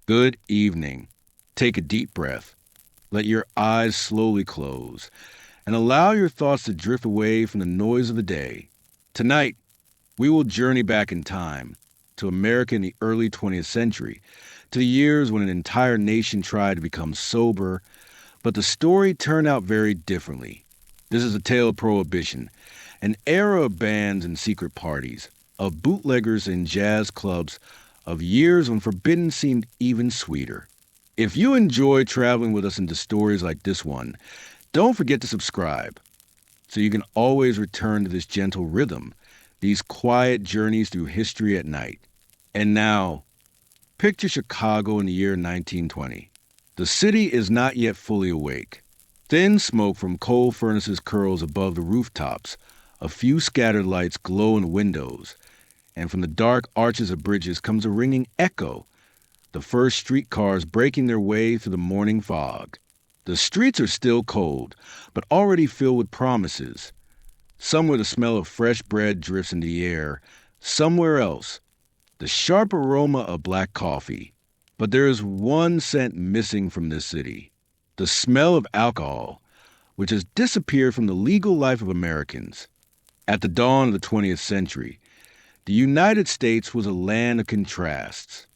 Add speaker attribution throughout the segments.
Speaker 1: Good evening. Take a deep breath. Let your eyes slowly close and allow your thoughts to drift away from the noise of the day. Tonight, we will journey back in time to America in the early 20th century, to the years when an entire nation tried to become sober, but the story turned out very differently. This is a tale of Prohibition, an era of bands and secret parties, of bootleggers and jazz clubs, of years when forbidden seemed even sweeter. If you enjoy traveling with us into stories like this one, don't forget to subscribe so you can always return to this gentle rhythm, these quiet journeys through history at night. And now, picture Chicago in the year 1920. The city is not yet fully awake. Thin smoke from coal furnaces curls above the rooftops. A few scattered lights glow in the windows, and from the dark arches of bridges comes a ringing echo, the first streetcars breaking their way through the morning fog. The streets are still cold, but already filled with promises. Somewhere the smell of fresh bread drifts in the air. Somewhere else, the sharp aroma of black coffee. But there is one scent missing from this city: the smell of alcohol, which has disappeared from the legal life of Americans. At the dawn of the 20th century, the United States was a land of contrasts.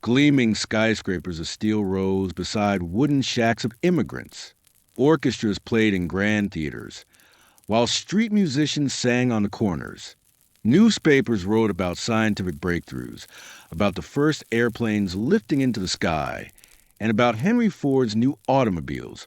Speaker 1: Gleaming skyscrapers of steel rose beside wooden shacks of immigrants. Orchestras played in grand theaters, while street musicians sang on the corners. Newspapers wrote about scientific breakthroughs, about the first airplanes lifting into the sky, and about Henry Ford's new automobiles,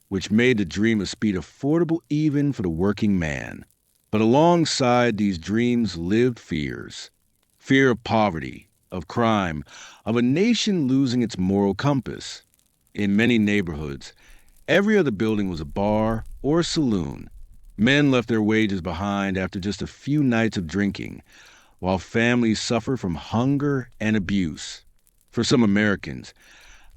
Speaker 1: which made the dream of speed affordable even for the working man. But alongside these dreams lived fears. Fear of poverty, of crime, of a nation losing its moral compass. In many neighborhoods, every other building was a bar or a saloon. Men left their wages behind after just a few nights of drinking, while families suffered from hunger and abuse. For some Americans,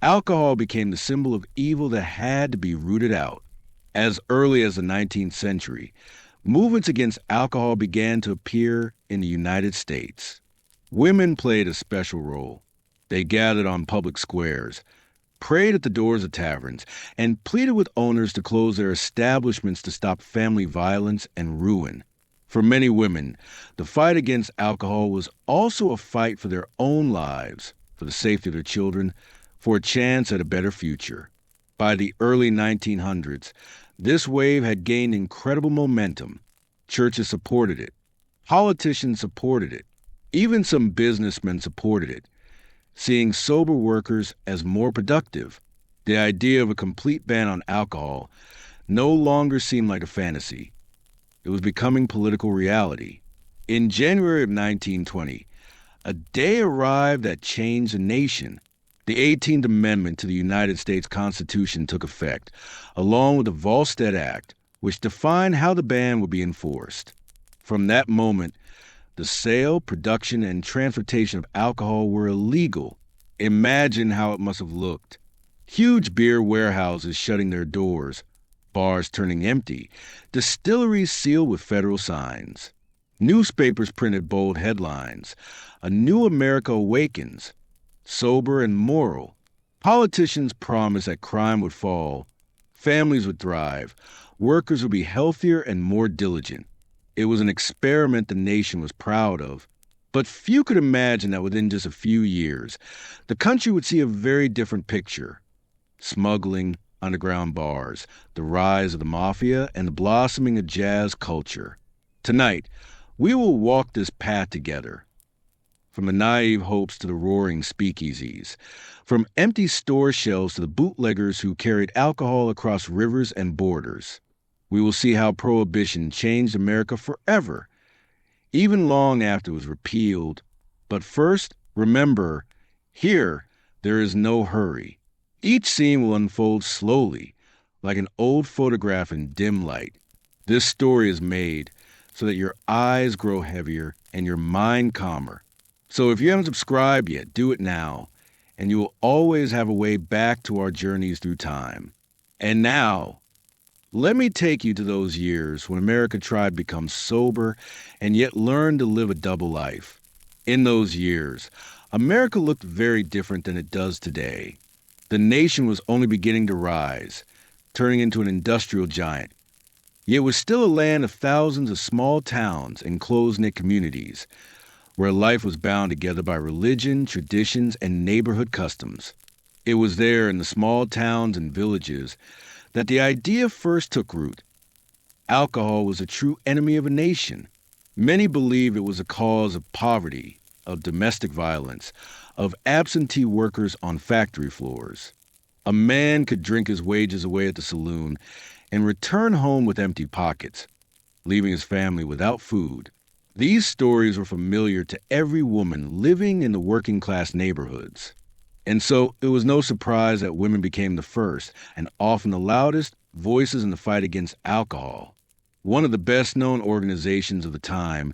Speaker 1: alcohol became the symbol of evil that had to be rooted out. As early as the 19th century, movements against alcohol began to appear in the United States. Women played a special role. They gathered on public squares, prayed at the doors of taverns, and pleaded with owners to close their establishments to stop family violence and ruin. For many women, the fight against alcohol was also a fight for their own lives, for the safety of their children, for a chance at a better future. By the early 1900s, this wave had gained incredible momentum. Churches supported it. Politicians supported it. Even some businessmen supported it, seeing sober workers as more productive. The idea of a complete ban on alcohol no longer seemed like a fantasy. It was becoming political reality. In January of 1920, a day arrived that changed the nation. The 18th Amendment to the United States Constitution took effect, along with the Volstead Act, which defined how the ban would be enforced. From that moment, the sale, production, and transportation of alcohol were illegal. Imagine how it must have looked. Huge beer warehouses shutting their doors, bars turning empty, distilleries sealed with federal signs. Newspapers printed bold headlines: "A New America Awakens," "Sober and Moral." Politicians promised that crime would fall, families would thrive, workers would be healthier and more diligent. It was an experiment the nation was proud of. But few could imagine that within just a few years, the country would see a very different picture. Smuggling, underground bars, the rise of the Mafia, and the blossoming of jazz culture. Tonight, we will walk this path together. From the naive hopes to the roaring speakeasies, from empty store shelves to the bootleggers who carried alcohol across rivers and borders. We will see how Prohibition changed America forever, even long after it was repealed. But first, remember, here there is no hurry. Each scene will unfold slowly, like an old photograph in dim light. This story is made so that your eyes grow heavier and your mind calmer. So if you haven't subscribed yet, do it now, and you will always have a way back to our journeys through time. And now, let me take you to those years when America tried to become sober and yet learned to live a double life. In those years, America looked very different than it does today. The nation was only beginning to rise, turning into an industrial giant. Yet it was still a land of thousands of small towns and close-knit communities, where life was bound together by religion, traditions, and neighborhood customs. It was there in the small towns and villages that the idea first took root. Alcohol was a true enemy of a nation. Many believed it was a cause of poverty, of domestic violence, of absentee workers on factory floors. A man could drink his wages away at the saloon and return home with empty pockets, leaving his family without food. These stories were familiar to every woman living in the working class neighborhoods. And so it was no surprise that women became the first and often the loudest voices in the fight against alcohol. One of the best known organizations of the time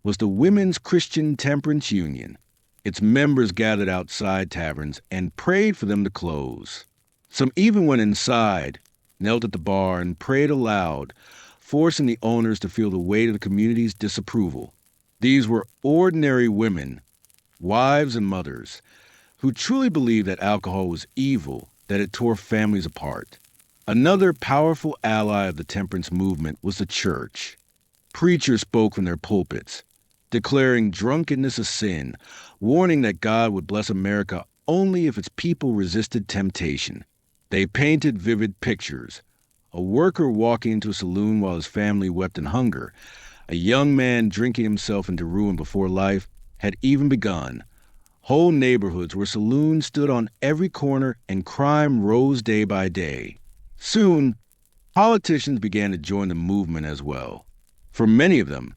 Speaker 1: was the Women's Christian Temperance Union. Its members gathered outside taverns and prayed for them to close. Some even went inside, knelt at the bar, and prayed aloud, forcing the owners to feel the weight of the community's disapproval. These were ordinary women, wives and mothers, who truly believed that alcohol was evil, that it tore families apart. Another powerful ally of the temperance movement was the church. Preachers spoke from their pulpits, declaring drunkenness a sin, warning that God would bless America only if its people resisted temptation. They painted vivid pictures. A worker walking into a saloon while his family wept in hunger, a young man drinking himself into ruin before life had even begun. Whole neighborhoods where saloons stood on every corner and crime rose day by day. Soon, politicians began to join the movement as well. For many of them,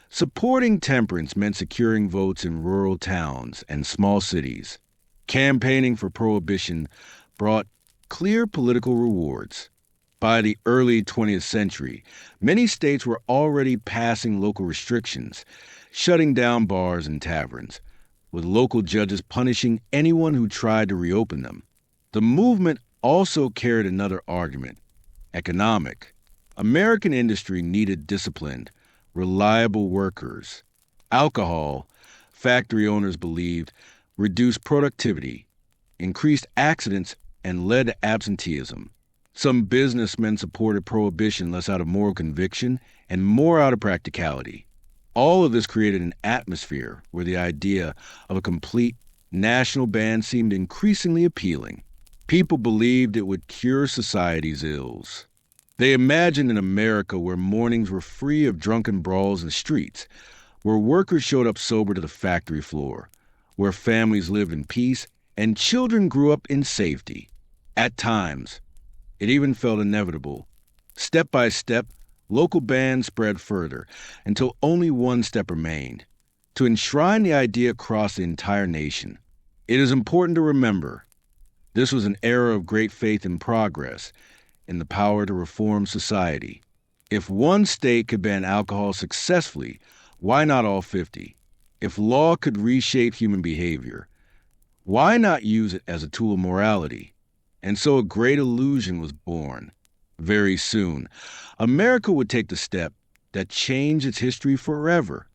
Speaker 1: supporting temperance meant securing votes in rural towns and small cities. Campaigning for prohibition brought clear political rewards. By the early 20th century, many states were already passing local restrictions, shutting down bars and taverns, with local judges punishing anyone who tried to reopen them. The movement also carried another argument: economic. American industry needed disciplined, reliable workers. Alcohol, factory owners believed, reduced productivity, increased accidents, and led to absenteeism. Some businessmen supported prohibition less out of moral conviction and more out of practicality. All of this created an atmosphere where the idea of a complete national ban seemed increasingly appealing. People believed it would cure society's ills. They imagined an America where mornings were free of drunken brawls in the streets, where workers showed up sober to the factory floor, where families lived in peace and children grew up in safety. At times, it even felt inevitable. Step by step, local bans spread further until only one step remained: to enshrine the idea across the entire nation. It is important to remember, this was an era of great faith and progress in the power to reform society. If one state could ban alcohol successfully, why not all 50? If law could reshape human behavior, why not use it as a tool of morality? And so a great illusion was born. Very soon, America would take the step that changed its history forever: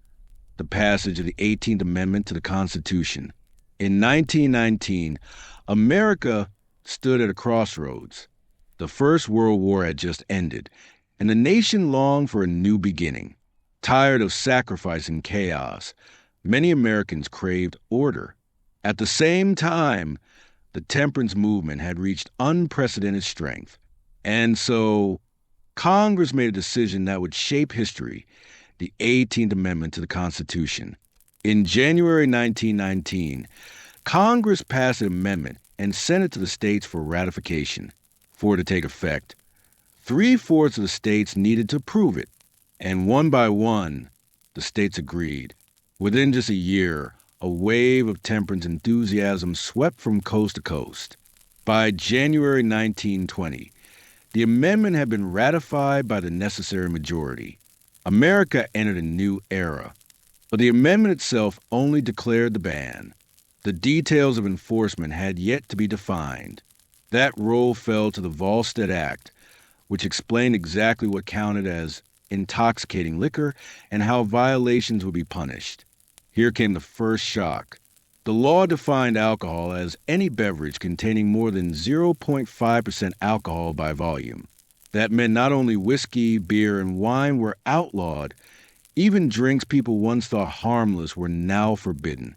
Speaker 1: the passage of the 18th Amendment to the Constitution. In 1919, America stood at a crossroads. The First World War had just ended, and the nation longed for a new beginning. Tired of sacrificing chaos, many Americans craved order. At the same time, the temperance movement had reached unprecedented strength. And so Congress made a decision that would shape history: the 18th Amendment to the Constitution. In January 1919, Congress passed an amendment and sent it to the states for ratification. For it to take effect, 3/4 of the states needed to approve it, and one by one, the states agreed. Within just a year, a wave of temperance enthusiasm swept from coast to coast. By January 1920, the amendment had been ratified by the necessary majority. America entered a new era, but the amendment itself only declared the ban. The details of enforcement had yet to be defined. That role fell to the Volstead Act, which explained exactly what counted as intoxicating liquor and how violations would be punished. Here came the first shock. The law defined alcohol as any beverage containing more than 0.5% alcohol by volume. That meant not only whiskey, beer, and wine were outlawed, even drinks people once thought harmless were now forbidden.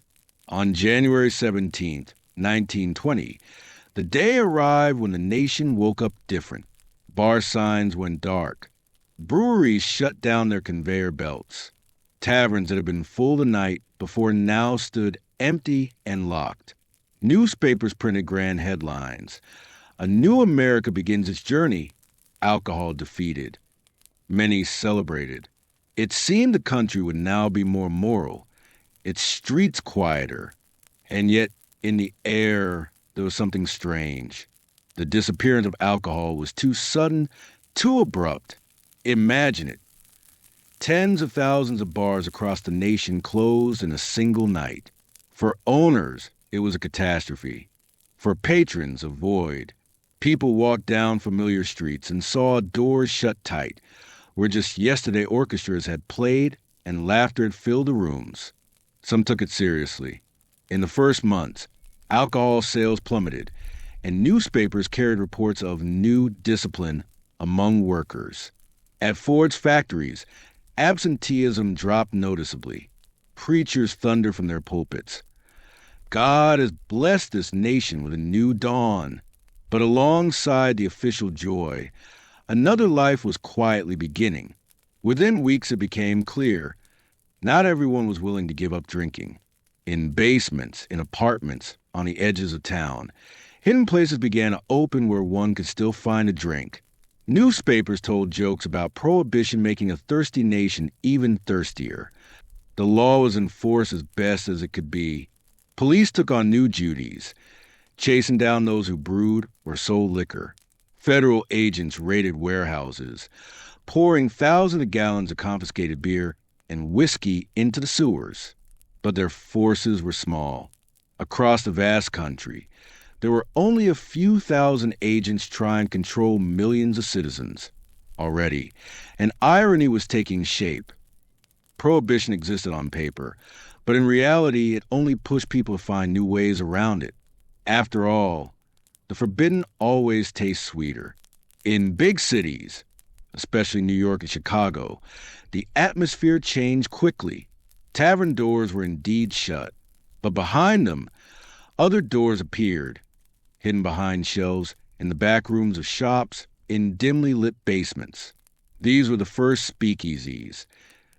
Speaker 1: On January 17th, 1920, the day arrived when the nation woke up different. Bar signs went dark. Breweries shut down their conveyor belts. Taverns that had been full the night before now stood empty and locked. Newspapers printed grand headlines. A new America begins its journey. Alcohol defeated. Many celebrated. It seemed the country would now be more moral, its streets quieter, and yet in the air there was something strange. The disappearance of alcohol was too sudden, too abrupt. Imagine it. Tens of thousands of bars across the nation closed in a single night. For owners, it was a catastrophe. For patrons, a void. People walked down familiar streets and saw doors shut tight, where just yesterday orchestras had played and laughter had filled the rooms. Some took it seriously. In the first months, alcohol sales plummeted, and newspapers carried reports of new discipline among workers. At Ford's factories, absenteeism dropped noticeably. Preachers thundered from their pulpits. God has blessed this nation with a new dawn. But alongside the official joy, another life was quietly beginning. Within weeks it became clear, not everyone was willing to give up drinking. In basements, in apartments, on the edges of town, hidden places began to open where one could still find a drink. Newspapers told jokes about Prohibition making a thirsty nation even thirstier. The law was enforced as best as it could be. Police took on new duties, chasing down those who brewed or sold liquor. Federal agents raided warehouses, pouring thousands of gallons of confiscated beer and whiskey into the sewers. But their forces were small. Across the vast country, there were only a few thousand agents trying to control millions of citizens. Already, an irony was taking shape. Prohibition existed on paper, but in reality, it only pushed people to find new ways around it. After all, the forbidden always tastes sweeter. In big cities, especially New York and Chicago, the atmosphere changed quickly. Tavern doors were indeed shut, but behind them, other doors appeared, hidden behind shelves, in the back rooms of shops, in dimly lit basements. These were the first speakeasies,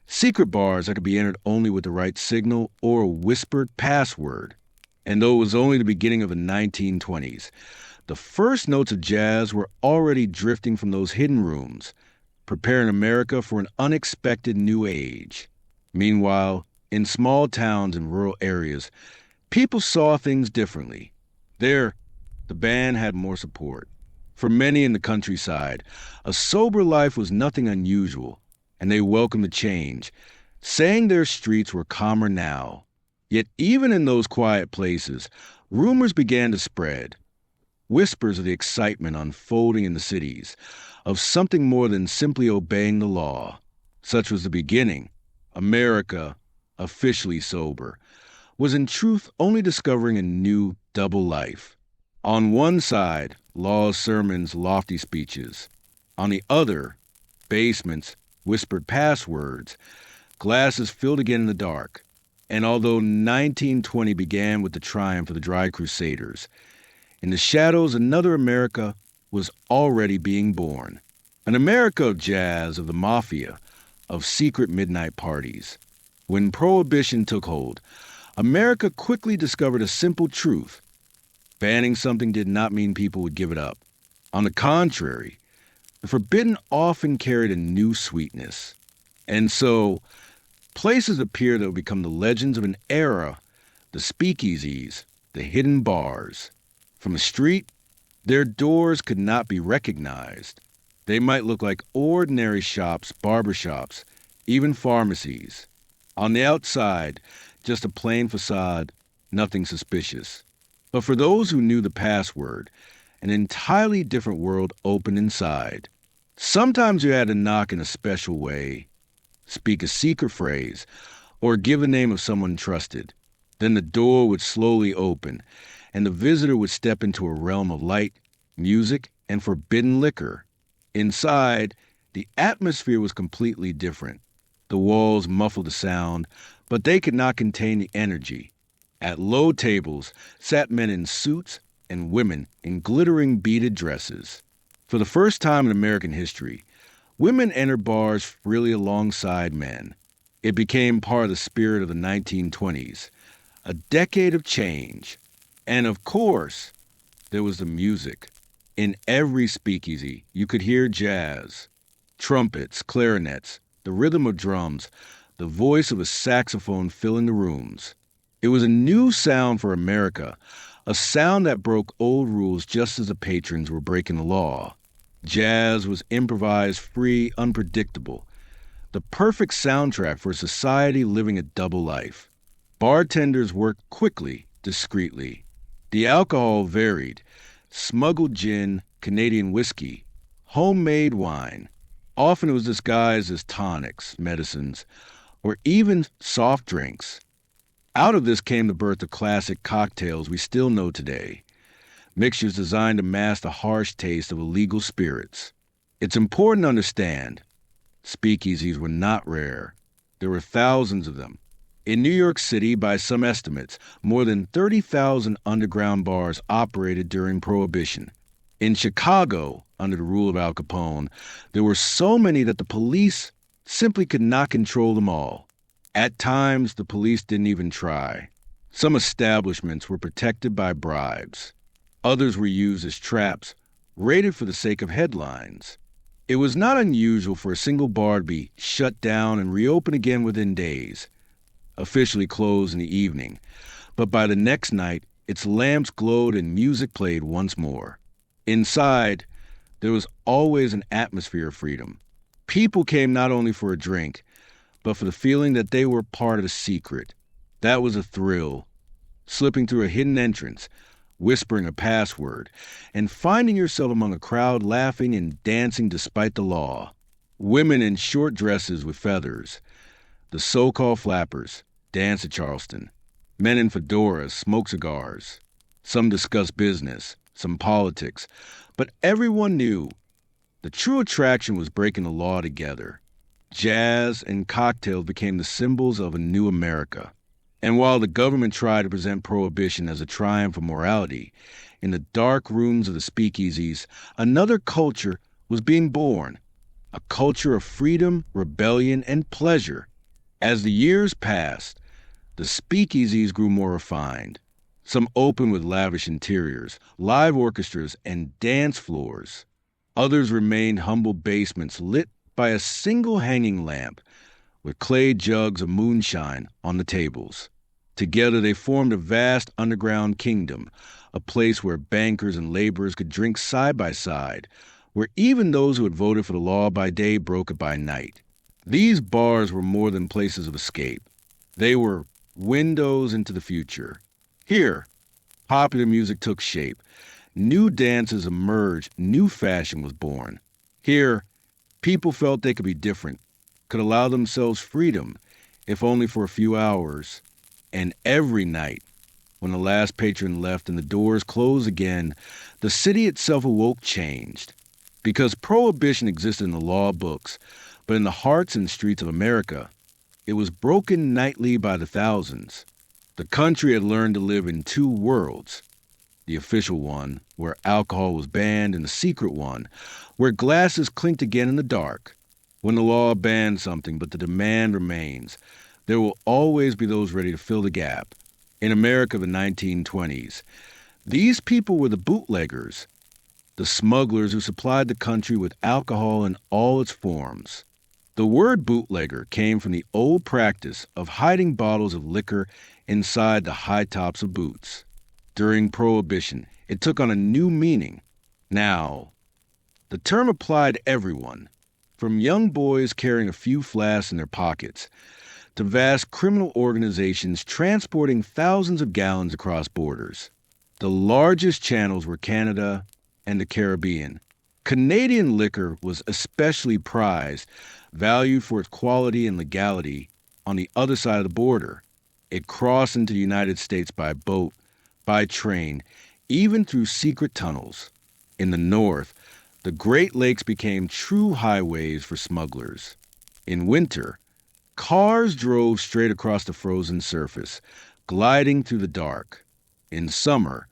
Speaker 1: secret bars that could be entered only with the right signal or a whispered password. And though it was only the beginning of the 1920s, the first notes of jazz were already drifting from those hidden rooms, preparing America for an unexpected new age. Meanwhile, in small towns and rural areas, people saw things differently. There, the band had more support. For many in the countryside, a sober life was nothing unusual, and they welcomed the change, saying their streets were calmer now. Yet even in those quiet places, rumors began to spread. Whispers of the excitement unfolding in the cities, of something more than simply obeying the law. Such was the beginning. America, officially sober, was in truth only discovering a new double life. On one side, laws, sermons, lofty speeches. On the other, basements, whispered passwords, glasses filled again in the dark. And although 1920 began with the triumph of the Dry Crusaders, in the shadows another America was already being born. An America of jazz, of the Mafia, of secret midnight parties. When Prohibition took hold, America quickly discovered a simple truth. Banning something did not mean people would give it up. On the contrary, the forbidden often carried a new sweetness. And so, places appear that would become the legends of an era, the speakeasies, the hidden bars. From a street, their doors could not be recognized. They might look like ordinary shops, barbershops, even pharmacies. On the outside, just a plain facade, nothing suspicious. But for those who knew the password, an entirely different world opened inside. Sometimes you had to knock in a special way, speak a secret phrase, or give the name of someone trusted. Then the door would slowly open, and the visitor would step into a realm of light, music, and forbidden liquor. Inside, the atmosphere was completely different. The walls muffled the sound, but they could not contain the energy. At low tables sat men in suits and women in glittering beaded dresses. For the first time in American history, women entered bars freely alongside men. It became part of the spirit of the 1920s, a decade of change. And of course, there was the music. In every speakeasy, you could hear jazz, trumpets, clarinets, the rhythm of drums, the voice of a saxophone filling the rooms. It was a new sound for America, a sound that broke old rules just as the patrons were breaking the law. Jazz was improvised, free, unpredictable, the perfect soundtrack for a society living a double life. Bartenders worked quickly, discreetly. The alcohol varied: smuggled gin, Canadian whiskey, homemade wine. Often it was disguised as tonics, medicines, or even soft drinks. Out of this came the birth of classic cocktails we still know today, mixtures designed to mask the harsh taste of illegal spirits. It's important to understand, speakeasies were not rare. There were thousands of them. In New York City, by some estimates, more than 30,000 underground bars operated during Prohibition. In Chicago, under the rule of Al Capone, there were so many that the police simply could not control them all. At times, the police didn't even try. Some establishments were protected by bribes. Others were used as traps, raided for the sake of headlines. It was not unusual for a single bar to be shut down and reopen again within days, officially closed in the evening, but by the next night, its lamps glowed and music played once more. Inside, there was always an atmosphere of freedom. People came not only for a drink, but for the feeling that they were part of the secret. That was a thrill, slipping through a hidden entrance, whispering a password, and finding yourself among a crowd laughing and dancing despite the law. Women in short dresses with feathers, the so-called flappers, dance at Charleston. Men in fedoras smoke cigars. Some discuss business, some politics, but everyone knew the true attraction was breaking the law together. Jazz and cocktails became the symbols of a new America. And while the government tried to present Prohibition as a triumph of morality, in the dark rooms of the speakeasies, another culture was being born, a culture of freedom, rebellion, and pleasure. As the years passed, the speakeasies grew more refined. Some opened with lavish interiors, live orchestras, and dance floors. Others remained humble basements lit by a single hanging lamp, with clay jugs of moonshine on the tables. Together they formed a vast underground kingdom, a place where bankers and laborers could drink side by side, where even those who had voted for the law by day broke it by night. These bars were more than places of escape. They were windows into the future. Here, popular music took shape. New dances emerged, new fashion was born. Here, people felt they could be different, could allow themselves freedom, if only for a few hours. And every night, when the last patron left and the doors closed again, the city itself awoke changed. Because Prohibition existed in the law books, but in the hearts and streets of America, it was broken nightly by the thousands. The country had learned to live in two worlds: the official one, where alcohol was banned, and the secret one, where glasses clinked again in the dark. When the law bans something, but the demand remains, there will always be those ready to fill the gap. In America of the 1920s, these people were the bootleggers, the smugglers who supplied the country with alcohol in all its forms. The word bootlegger came from the old practice of hiding bottles of liquor inside the high tops of boots. During Prohibition, it took on a new meaning. Now, the term applied to everyone, from young boys carrying a few flasks in their pockets to vast criminal organizations transporting thousands of gallons across borders. The largest channels were Canada and the Caribbean. Canadian liquor was especially prized, valued for its quality and legality on the other side of the border. It crossed into the United States by boat, by train, even through secret tunnels. In the north, the Great Lakes became true highways for smugglers. In winter, cars drove straight across the frozen surface, gliding through the dark. In summer,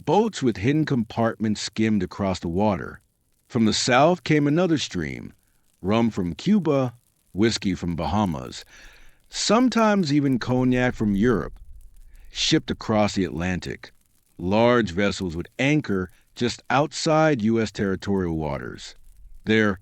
Speaker 1: boats with hidden compartments skimmed across the water. From the south came another stream, rum from Cuba, whiskey from Bahamas, sometimes even cognac from Europe, shipped across the Atlantic. Large vessels would anchor just outside U.S. territorial waters. There,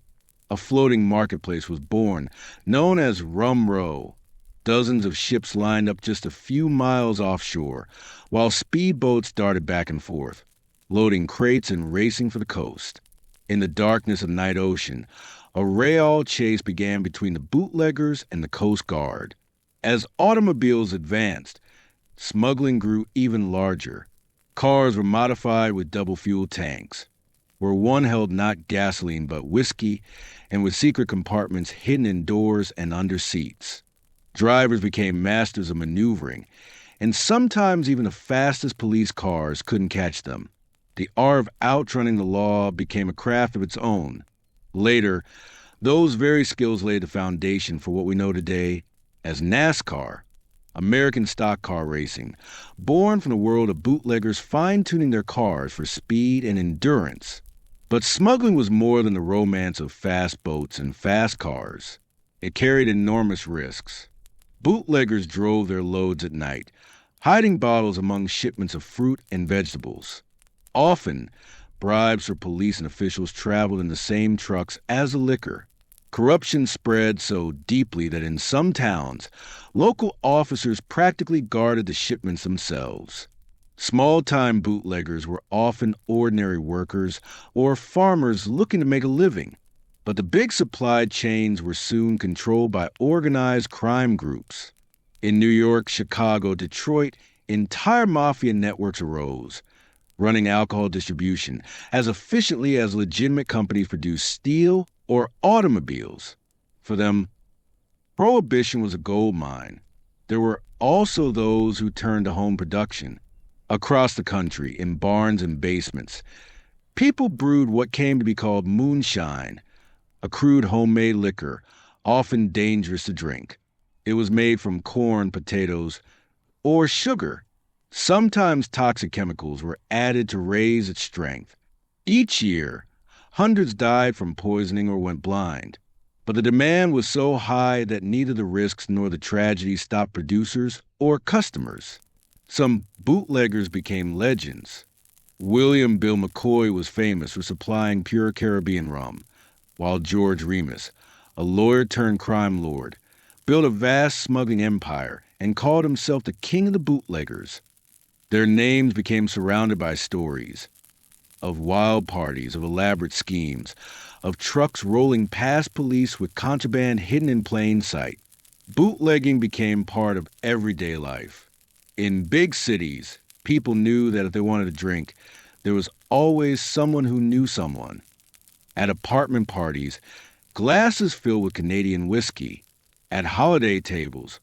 Speaker 1: a floating marketplace was born, known as Rum Row. Dozens of ships lined up just a few miles offshore, while speedboats darted back and forth, loading crates and racing for the coast. In the darkness of night ocean, a rail chase began between the bootleggers and the Coast Guard. As automobiles advanced, smuggling grew even larger. Cars were modified with double fuel tanks, where one held not gasoline but whiskey, and with secret compartments hidden in doors and under seats. Drivers became masters of maneuvering, and sometimes even the fastest police cars couldn't catch them. The art of outrunning the law became a craft of its own. Later, those very skills laid the foundation for what we know today as NASCAR, American stock car racing, born from the world of bootleggers fine-tuning their cars for speed and endurance. But smuggling was more than the romance of fast boats and fast cars. It carried enormous risks. Bootleggers drove their loads at night, hiding bottles among shipments of fruit and vegetables. Often, bribes for police and officials traveled in the same trucks as the liquor. Corruption spread so deeply that in some towns, local officers practically guarded the shipments themselves. Small-time bootleggers were often ordinary workers or farmers looking to make a living. But the big supply chains were soon controlled by organized crime groups. In New York, Chicago, Detroit, entire mafia networks arose, running alcohol distribution as efficiently as legitimate companies produced steel or automobiles. For them, Prohibition was a gold mine. There were also those who turned to home production. Across the country, in barns and basements, people brewed what came to be called moonshine, a crude homemade liquor, often dangerous to drink. It was made from corn, potatoes, or sugar. Sometimes toxic chemicals were added to raise its strength. Each year, hundreds died from poisoning or went blind. But the demand was so high that neither the risks nor the tragedy stopped producers or customers. Some bootleggers became legends. William Bill McCoy was famous for supplying pure Caribbean rum, while George Remus, a lawyer-turned-crime lord, built a vast smuggling empire and called himself the king of the bootleggers. Their names became surrounded by stories of wild parties, of elaborate schemes, of trucks rolling past police with contraband hidden in plain sight. Bootlegging became part of everyday life. In big cities, people knew that if they wanted to drink, there was always someone who knew someone. At apartment parties, glasses filled with Canadian whiskey. At holiday tables,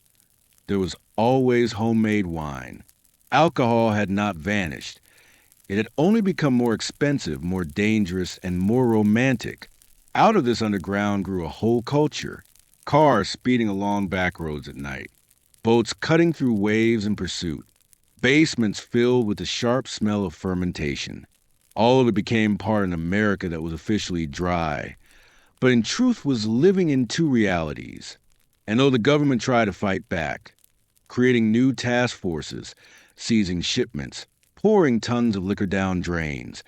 Speaker 1: there was always homemade wine. Alcohol had not vanished. It had only become more expensive, more dangerous, and more romantic. Out of this underground grew a whole culture. Cars speeding along back roads at night. Boats cutting through waves in pursuit. Basements filled with the sharp smell of fermentation. All of it became part of an America that was officially dry, but in truth was living in two realities. And though the government tried to fight back, creating new task forces, seizing shipments, pouring tons of liquor down drains,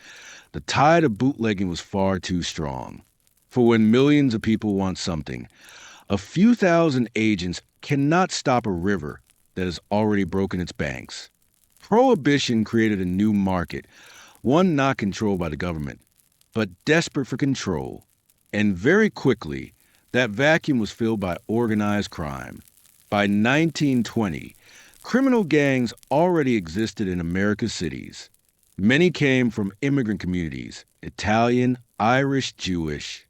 Speaker 1: the tide of bootlegging was far too strong. For when millions of people want something, a few thousand agents cannot stop a river that has already broken its banks. Prohibition created a new market, one not controlled by the government, but desperate for control. And very quickly, that vacuum was filled by organized crime. By 1920, criminal gangs already existed in America's cities. Many came from immigrant communities, Italian, Irish, Jewish.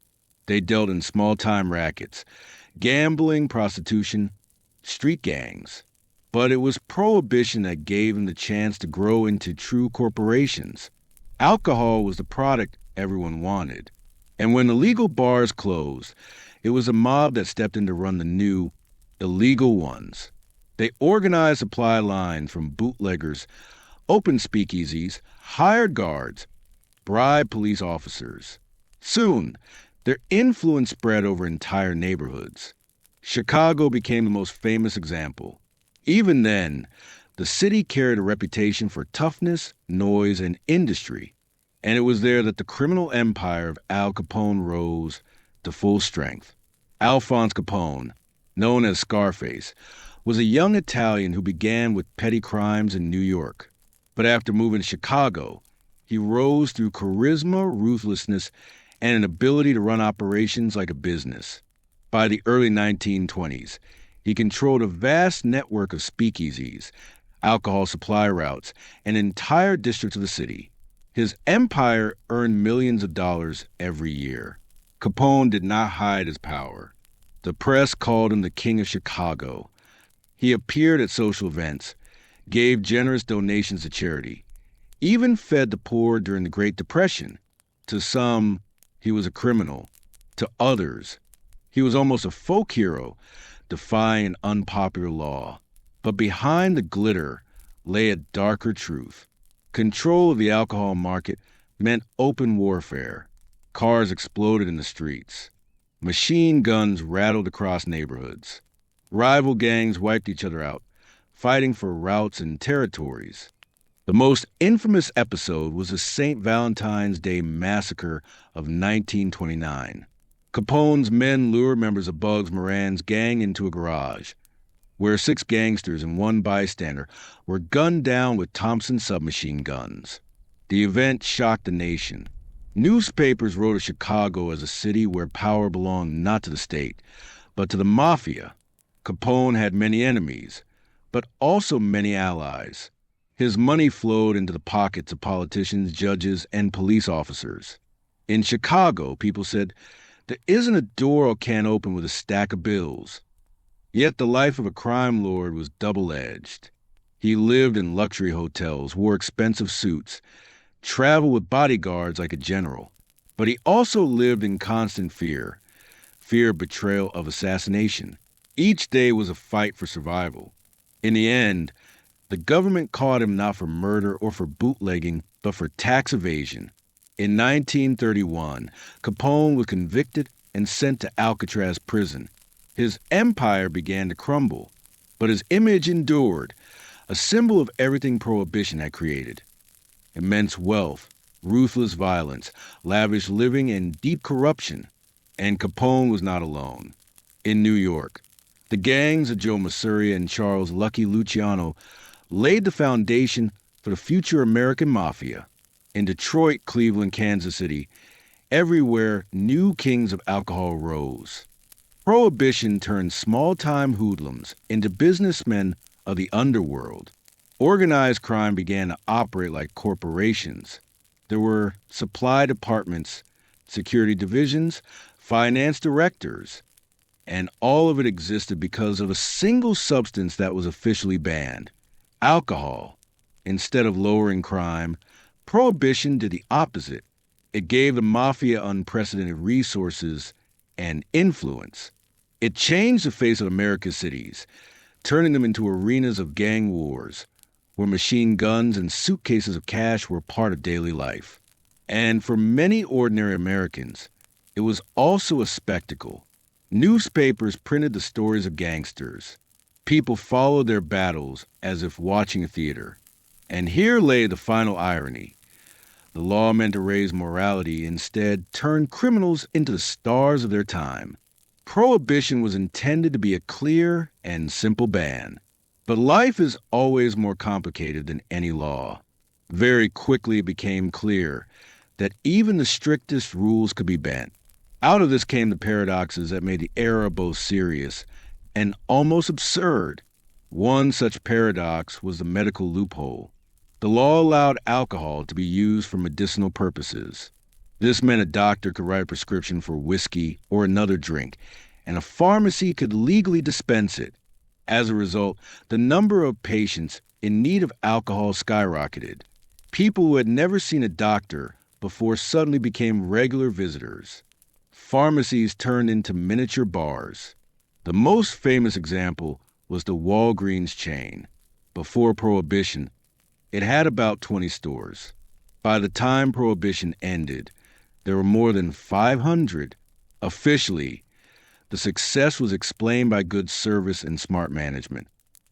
Speaker 1: They dealt in small-time rackets, gambling, prostitution, street gangs. But it was Prohibition that gave them the chance to grow into true corporations. Alcohol was the product everyone wanted. And when the legal bars closed, it was a mob that stepped in to run the new, illegal ones. They organized supply lines from bootleggers, opened speakeasies, hired guards, bribed police officers. Soon, their influence spread over entire neighborhoods. Chicago became the most famous example. Even then, the city carried a reputation for toughness, noise, and industry, and it was there that the criminal empire of Al Capone rose to full strength. Alphonse Capone, known as Scarface, was a young Italian who began with petty crimes in New York. But after moving to Chicago, he rose through charisma, ruthlessness, and an ability to run operations like a business. By the early 1920s, he controlled a vast network of speakeasies, alcohol supply routes, and entire districts of the city. His empire earned millions of dollars every year. Capone did not hide his power. The press called him the King of Chicago. He appeared at social events, gave generous donations to charity, even fed the poor during the Great Depression. To some, he was a criminal. To others, he was almost a folk hero, defying an unpopular law. But behind the glitter lay a darker truth. Control of the alcohol market meant open warfare. Cars exploded in the streets. Machine guns rattled across neighborhoods. Rival gangs wiped each other out, fighting for routes and territories. The most infamous episode was the St. Valentine's Day Massacre of 1929. Capone's men lured members of Bugs Moran's gang into a garage, where 6 gangsters and 1 bystander were gunned down with Thompson submachine guns. The event shocked the nation. Newspapers wrote of Chicago as a city where power belonged not to the state, but to the Mafia. Capone had many enemies, but also many allies. His money flowed into the pockets of politicians, judges, and police officers. In Chicago, people said, "There isn't a door I can't open with a stack of bills." Yet the life of a crime lord was double-edged. He lived in luxury hotels, wore expensive suits, traveled with bodyguards like a general. But he also lived in constant fear of betrayal, of assassination. Each day was a fight for survival. In the end, the government caught him not for murder or for bootlegging, but for tax evasion. In 1931, Capone was convicted and sent to Alcatraz prison. His empire began to crumble, but his image endured, a symbol of everything Prohibition had created. Immense wealth, ruthless violence, lavish living, and deep corruption. And Capone was not alone. In New York, the gangs of Joe Masuri and Charles Lucky Luciano laid the foundation for the future American Mafia. In Detroit, Cleveland, Kansas City, everywhere new kings of alcohol rose. Prohibition turned small-time hoodlums into businessmen of the underworld. Organized crime began to operate like corporations. There were supply departments, security divisions, finance directors, and all of it existed because of a single substance that was officially banned: alcohol. Instead of lowering crime, Prohibition did the opposite. It gave the Mafia unprecedented resources and influence. It changed the face of America's cities, turning them into arenas of gang wars, where machine guns and suitcases of cash were part of daily life. And for many ordinary Americans, it was also a spectacle. Newspapers printed the stories of gangsters. People followed their battles as if watching a theater. And here lay the final irony. The law meant to raise morality, instead turned criminals into the stars of their time. Prohibition was intended to be a clear and simple ban. But life is always more complicated than any law. Very quickly it became clear that even the strictest rules could be bent. Out of this came the paradoxes that made the era both serious and almost absurd. One such paradox was the medical loophole. The law allowed alcohol to be used for medicinal purposes. This meant a doctor could write a prescription for whiskey or another drink, and a pharmacy could legally dispense it. As a result, the number of patients in need of alcohol skyrocketed. People who had never seen a doctor before suddenly became regular visitors. Pharmacies turned into miniature bars. The most famous example was the Walgreens chain. Before Prohibition, it had about 20 stores. By the time Prohibition ended, there were more than 500. Officially, the success was explained by good service and smart management.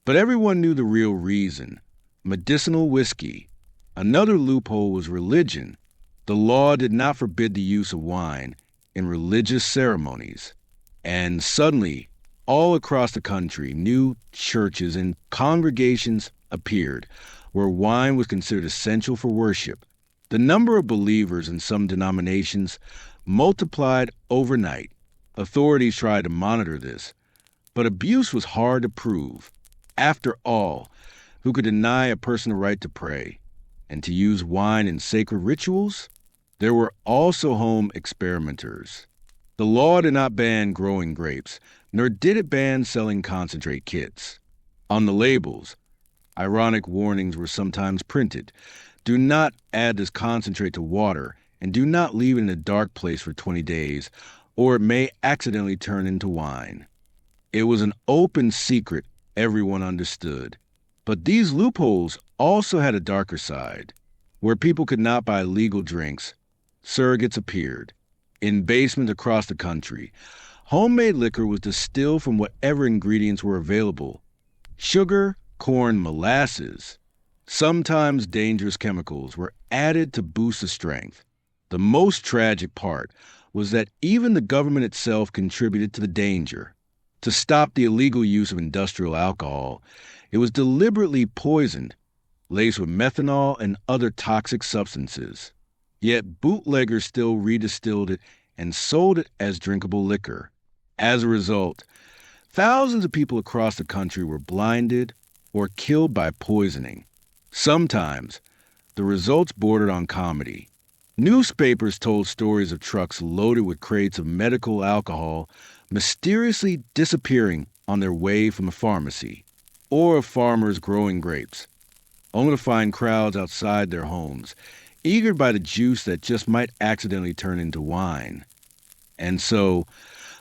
Speaker 1: But everyone knew the real reason: medicinal whiskey. Another loophole was religion. The law did not forbid the use of wine in religious ceremonies. And suddenly, all across the country, new churches and congregations appeared where wine was considered essential for worship. The number of believers in some denominations multiplied overnight. Authorities tried to monitor this, but abuse was hard to prove. After all, who could deny a person the right to pray and to use wine in sacred rituals? There were also home experimenters. The law did not ban growing grapes, nor did it ban selling concentrate kits. On the labels, ironic warnings were sometimes printed. Do not add this concentrate to water, and do not leave it in a dark place for 20 days, or it may accidentally turn into wine. It was an open secret everyone understood. But these loopholes also had a darker side. Where people could not buy legal drinks, surrogates appeared. In basements across the country, homemade liquor was distilled from whatever ingredients were available: sugar, corn, molasses. Sometimes dangerous chemicals were added to boost the strength. The most tragic part was that even the government itself contributed to the danger. To stop the illegal use of industrial alcohol, it was deliberately poisoned, laced with methanol and other toxic substances. Yet bootleggers still redistilled it and sold it as drinkable liquor. As a result, thousands of people across the country were blinded or killed by poisoning. Sometimes, the results bordered on comedy. Newspapers told stories of trucks loaded with crates of medical alcohol mysteriously disappearing on their way from a pharmacy, or of farmers growing grapes, only to find crowds outside their homes, eager by the juice that just might accidentally turn into wine. And so,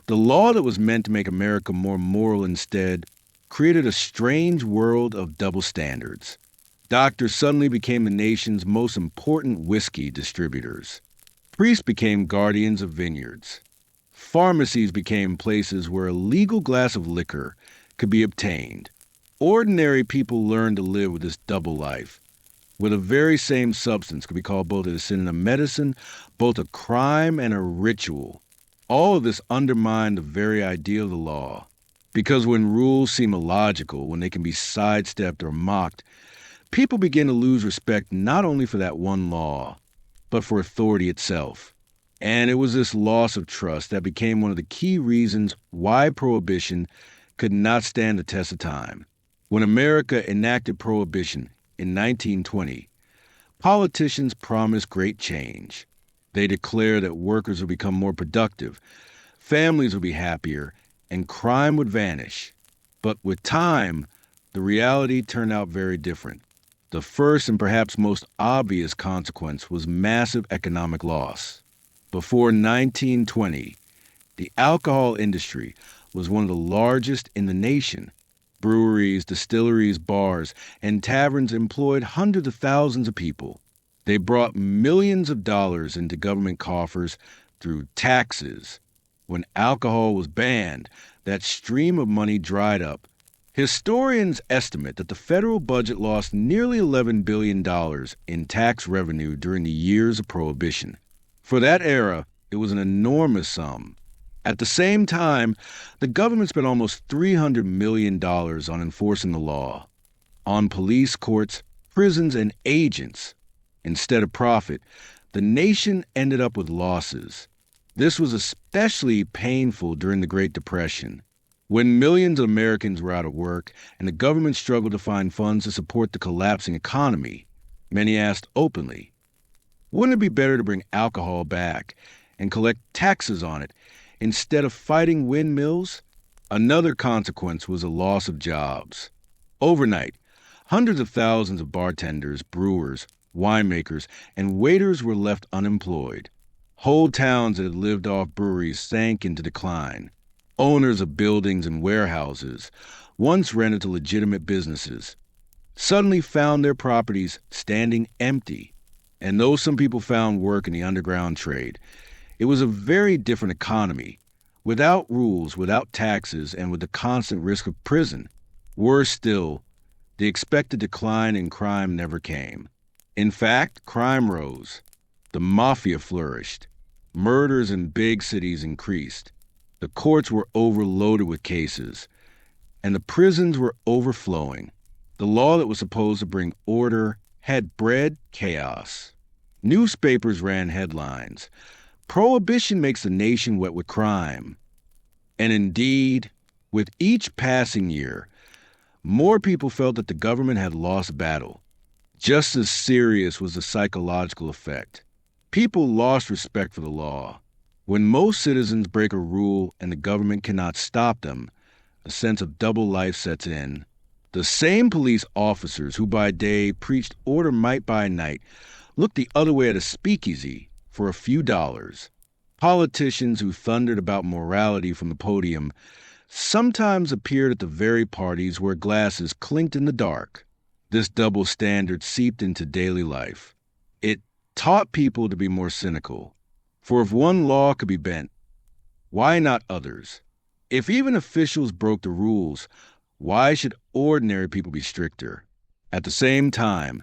Speaker 1: the law that was meant to make America more moral instead created a strange world of double standards. Doctors suddenly became the nation's most important whiskey distributors. Priests became guardians of vineyards. Pharmacies became places where a legal glass of liquor could be obtained. Ordinary people learned to live with this double life, where the very same substance could be called both a sin and a medicine, both a crime and a ritual. All of this undermined the very idea of the law. Because when rules seem illogical, when they can be sidestepped or mocked, people begin to lose respect not only for that one law, but for authority itself. And it was this loss of trust that became one of the key reasons why Prohibition could not stand the test of time. When America enacted Prohibition in 1920, politicians promised great change. They declared that workers would become more productive, families would be happier, and crime would vanish. But with time, the reality turned out very different. The first and perhaps most obvious consequence was massive economic loss. Before 1920, the alcohol industry was one of the largest in the nation. Breweries, distilleries, bars, and taverns employed hundreds of thousands of people. They brought millions of dollars into government coffers through taxes. When alcohol was banned, that stream of money dried up. Historians estimate that the federal budget lost nearly $11 billion in tax revenue during the years of Prohibition. For that era, it was an enormous sum. At the same time, the government spent almost $300 million on enforcing the law, on police, courts, prisons, and agents. Instead of profit, the nation ended up with losses. This was especially painful during the Great Depression, when millions of Americans were out of work and the government struggled to find funds to support the collapsing economy. Many asked openly, wouldn't it be better to bring alcohol back and collect taxes on it instead of fighting windmills? Another consequence was a loss of jobs. Overnight, hundreds of thousands of bartenders, brewers, winemakers, and waiters were left unemployed. Whole towns that had lived off breweries sank into decline. Owners of buildings and warehouses, once rented to legitimate businesses, suddenly found their properties standing empty. And though some people found work in the underground trade, it was a very different economy, without rules, without taxes, and with the constant risk of prison. Worse still, the expected decline in crime never came. In fact, crime rose. The Mafia flourished. Murders in big cities increased. The courts were overloaded with cases, and the prisons were overflowing. The law that was supposed to bring order had bred chaos. Newspapers ran headlines. Prohibition makes the nation wet with crime. And indeed, with each passing year, more people felt that the government had lost a battle. Just as serious was the psychological effect. People lost respect for the law. When most citizens break a rule and the government cannot stop them, a sense of double life sets in. The same police officers who by day preached order might by night looked the other way at a speakeasy for a few dollars. Politicians who thundered about morality from the podium sometimes appeared at the very parties where glasses clinked in the dark. This double standard seeped into daily life. It taught people to be more cynical. For if one law could be bent, why not others? If even officials broke the rules, why should ordinary people be stricter? At the same time,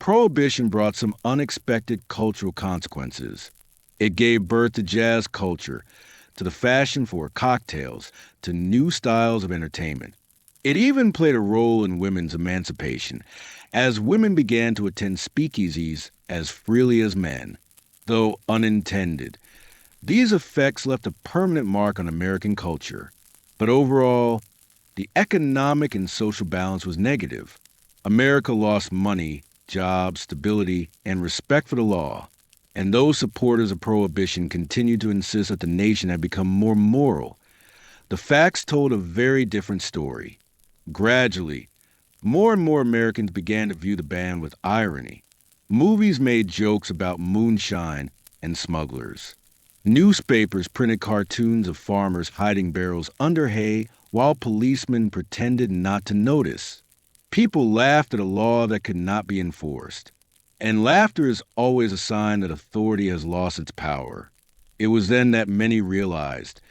Speaker 1: Prohibition brought some unexpected cultural consequences. It gave birth to jazz culture, to the fashion for cocktails, to new styles of entertainment. It even played a role in women's emancipation, as women began to attend speakeasies as freely as men. Though unintended, these effects left a permanent mark on American culture. But overall, the economic and social balance was negative. America lost money, jobs, stability, and respect for the law. And those supporters of Prohibition continued to insist that the nation had become more moral. The facts told a very different story. Gradually, more and more Americans began to view the ban with irony. Movies made jokes about moonshine and smugglers. Newspapers printed cartoons of farmers hiding barrels under hay while policemen pretended not to notice. People laughed at a law that could not be enforced. And laughter is always a sign that authority has lost its power. It was then that many realized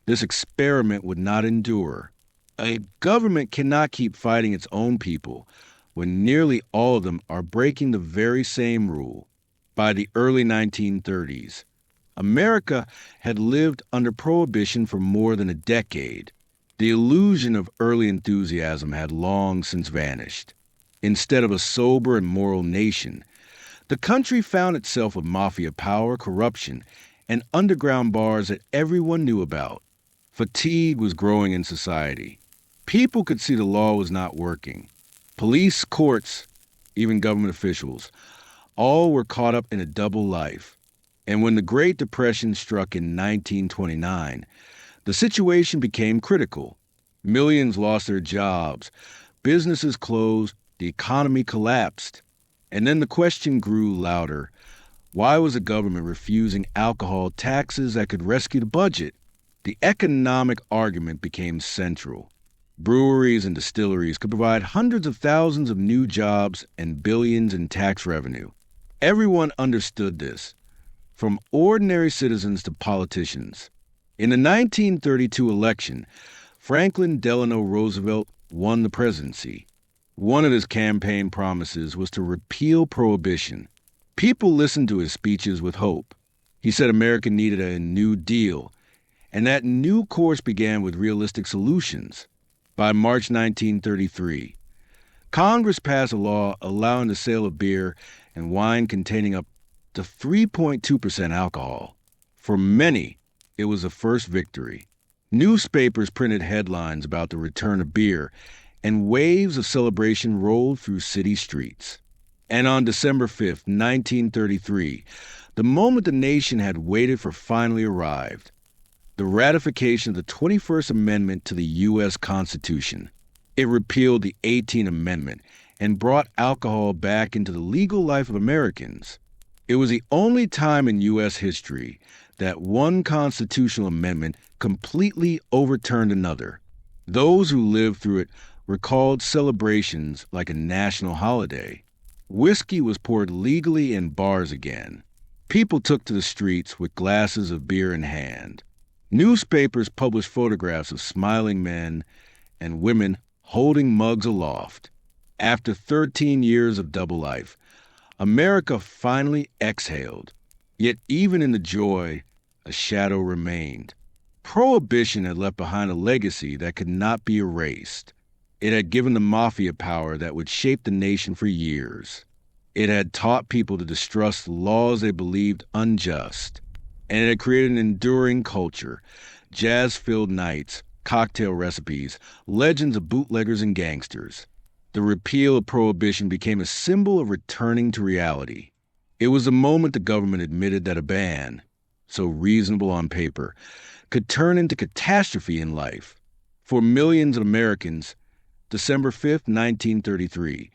Speaker 1: this experiment would not endure. A government cannot keep fighting its own people when nearly all of them are breaking the very same rule. By the early 1930s, America had lived under Prohibition for more than a decade. The illusion of early enthusiasm had long since vanished. Instead of a sober and moral nation, the country found itself with mafia power, corruption, and underground bars that everyone knew about. Fatigue was growing in society. People could see the law was not working. Police, courts, even government officials, all were caught up in a double life. And when the Great Depression struck in 1929, the situation became critical. Millions lost their jobs, businesses closed, the economy collapsed. And then the question grew louder. Why was the government refusing alcohol taxes that could rescue the budget? The economic argument became central. Breweries and distilleries could provide hundreds of thousands of new jobs and billions in tax revenue. Everyone understood this, from ordinary citizens to politicians. In the 1932 election, Franklin Delano Roosevelt won the presidency. One of his campaign promises was to repeal Prohibition. People listened to his speeches with hope. He said America needed a New Deal, and that new course began with realistic solutions. By March 1933, Congress passed a law allowing the sale of beer and wine containing up to 3.2% alcohol. For many, it was a first victory. Newspapers printed headlines about the return of beer, and waves of celebration rolled through city streets. And on December 5th, 1933, the moment the nation had waited for finally arrived. the ratification of the 21st Amendment to the U.S. Constitution. It repealed the 18th Amendment and brought alcohol back into the legal life of Americans. It was the only time in U.S. history that one constitutional amendment completely overturned another. Those who lived through it recalled celebrations like a national holiday. Whiskey was poured legally in bars again. People took to the streets with glasses of beer in hand. Newspapers published photographs of smiling men and women holding mugs aloft. After 13 years of double life, America finally exhaled. Yet even in the joy, a shadow remained. Prohibition had left behind a legacy that could not be erased. It had given the Mafia power that would shape the nation for years. It had taught people to distrust the laws they believed unjust. And it had created an enduring culture, jazz-filled nights, cocktail recipes, legends of bootleggers and gangsters. The repeal of Prohibition became a symbol of returning to reality. It was the moment the government admitted that a ban, so reasonable on paper, could turn into catastrophe in life. For millions of Americans, December 5th, 1933,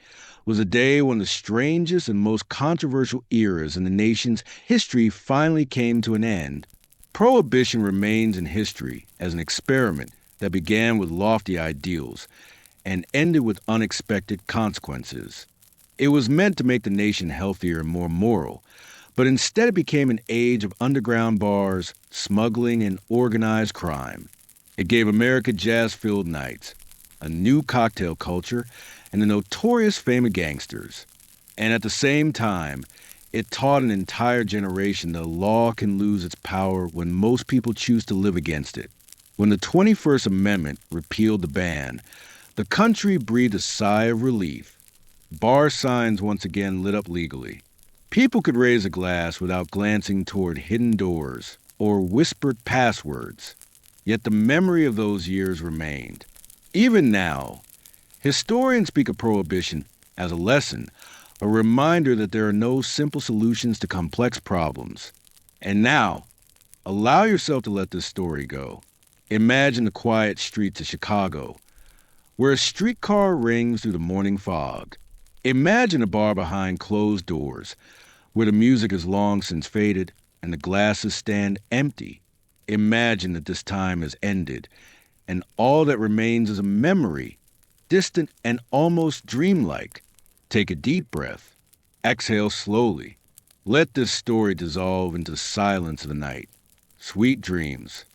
Speaker 1: was a day when the strangest and most controversial eras in the nation's history finally came to an end. Prohibition remains in history as an experiment that began with lofty ideals and ended with unexpected consequences. It was meant to make the nation healthier and more moral, but instead it became an age of underground bars, smuggling, and organized crime. It gave America jazz-filled nights, a new cocktail culture, and the notorious fame of gangsters. And at the same time, it taught an entire generation that law can lose its power when most people choose to live against it. When the 21st Amendment repealed the ban, the country breathed a sigh of relief. Bar signs once again lit up legally. People could raise a glass without glancing toward hidden doors or whispered passwords. Yet the memory of those years remained. Even now, historians speak of Prohibition as a lesson, a reminder that there are no simple solutions to complex problems. And now, allow yourself to let this story go. Imagine the quiet streets of Chicago, where a streetcar rings through the morning fog. Imagine a bar behind closed doors, where the music has long since faded and the glasses stand empty. Imagine that this time has ended, and all that remains is a memory, distant and almost dreamlike. Take a deep breath. Exhale slowly. Let this story dissolve into the silence of the night. Sweet dreams.